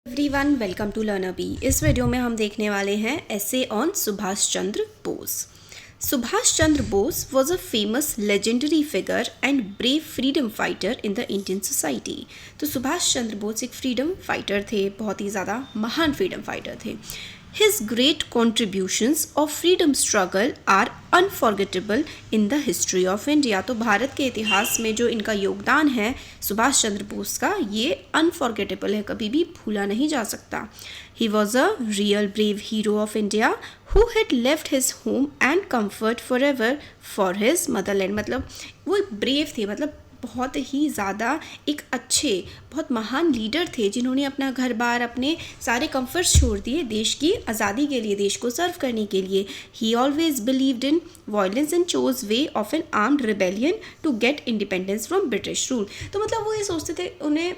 Everyone welcome to learner B. इस video में हम देखने वाले हैं essay on Subhash Chandra Bose. Subhash Chandra Bose was a famous legendary figure and brave freedom fighter in the Indian society. तो सुभाष चंद्र बोस एक फ्रीडम फाइटर थे, बहुत ही ज़्यादा महान फ्रीडम फाइटर थे। His great contributions of freedom struggle are unforgettable in the history of India। तो भारत के इतिहास में जो इनका योगदान है सुभाष चंद्र बोस का, ये अनफॉरगेटेबल है, कभी भी भूला नहीं जा सकता। He was a real brave hero of India who had left his home and comfort forever for his motherland। मतलब वो ब्रेव थे, मतलब बहुत ही ज़्यादा एक अच्छे बहुत महान लीडर थे जिन्होंने अपना घर बार अपने सारे कंफर्ट्स छोड़ दिए देश की आज़ादी के लिए, देश को सर्व करने के लिए। He always believed in violence and chose way of an armed rebellion to get independence from British rule. तो मतलब वो ये सोचते थे, उन्हें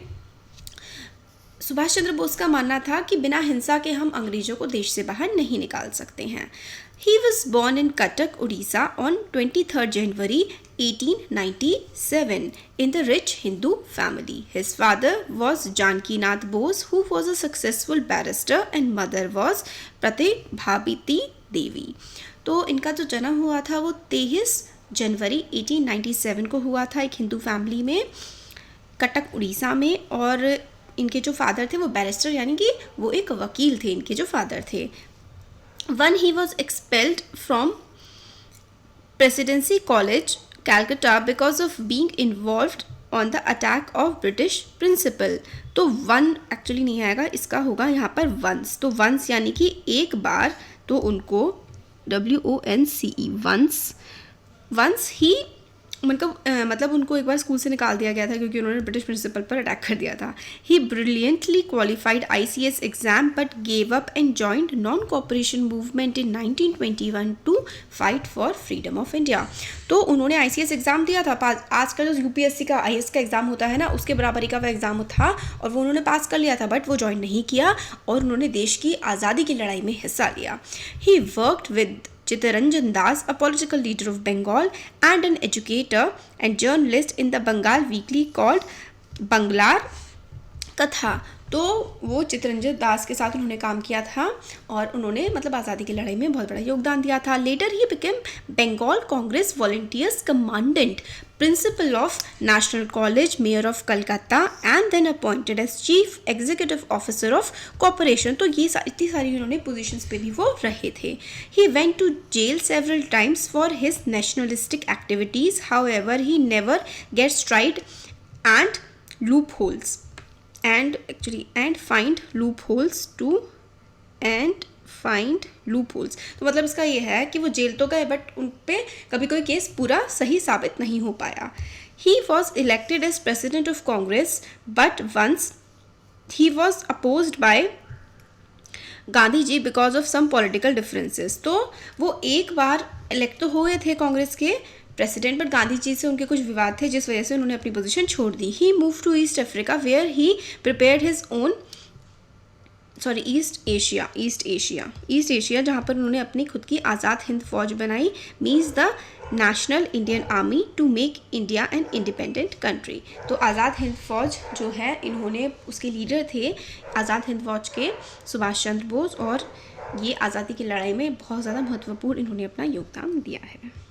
सुभाष चंद्र बोस का मानना था कि बिना हिंसा के हम अंग्रेजों को देश से बाहर नहीं निकाल सकते हैं। He was born in Cuttack, Odisha on 23rd January 1897 in the rich Hindu family. His father was Janki Nath Bose, who was a successful barrister, and mother was Pratibhabiti Devi। तो इनका जो जन्म हुआ था वो 23 जनवरी 1897 को हुआ था एक हिंदू फैमिली में, कटक उड़ीसा में। और इनके जो फादर थे वो बैरिस्टर, यानी कि वो एक वकील थे इनके जो फादर थे। When he was expelled from Presidency College, Calcutta because of being involved on the attack of British principal। तो वन एक्चुअली नहीं आएगा, इसका होगा यहाँ पर वंस। तो वंस यानी कि एक बार, तो उनको WONCE वंस ही मतलब उनको एक बार स्कूल से निकाल दिया गया था क्योंकि उन्होंने ब्रिटिश प्रिंसिपल पर अटैक कर दिया था। He brilliantly qualified ICS exam but gave up and joined non cooperation movement in 1921 to fight for freedom of India. तो उन्होंने ICS एग्ज़ाम दिया था, आजकल जो UPSC का IAS का एग्ज़ाम होता है ना, उसके बराबरी का वह एग्ज़ाम था और वो उन्होंने पास कर लिया था, बट वो ज्वाइन नहीं किया और उन्होंने देश की आज़ादी की लड़ाई में हिस्सा लिया। He worked with Chittaranjan Das, a political leader of Bengal and an educator and journalist in the Bengal weekly called Banglar Katha। तो वो चित्तरंजन दास के साथ उन्होंने काम किया था और उन्होंने मतलब आज़ादी की लड़ाई में बहुत बड़ा योगदान दिया था। Later he became Bengal Congress volunteers commandant, principal of national college, mayor of Calcutta and then appointed as chief executive officer of corporation. तो ये इतनी सारी उन्होंने पोजीशंस पे भी वो रहे थे। He went to jail several times for his nationalistic activities, however he never gets tried and loopholes and find loopholes तो मतलब इसका ये है कि वो जेल तो गए बट उन पे कभी कोई केस पूरा सही साबित नहीं हो पाया। He was elected as president of Congress but once he was opposed by Gandhi ji because of some political differences. तो वो एक बार इलेक्ट तो हुए थे कांग्रेस के प्रेसिडेंट, बट गांधी जी से उनके कुछ विवाद थे जिस वजह से उन्होंने अपनी पोजीशन छोड़ दी। He move to east Africa where he prepared his own east Asia जहाँ पर उन्होंने अपनी खुद की आज़ाद हिंद फौज बनाई, means the national Indian army, to make India an independent country. तो आज़ाद हिंद फौज जो है, इन्होंने उसके लीडर थे आज़ाद हिंद फौज के सुभाष चंद्र बोस, और ये आज़ादी की लड़ाई में बहुत ज़्यादा महत्वपूर्ण इन्होंने अपना योगदान दिया है।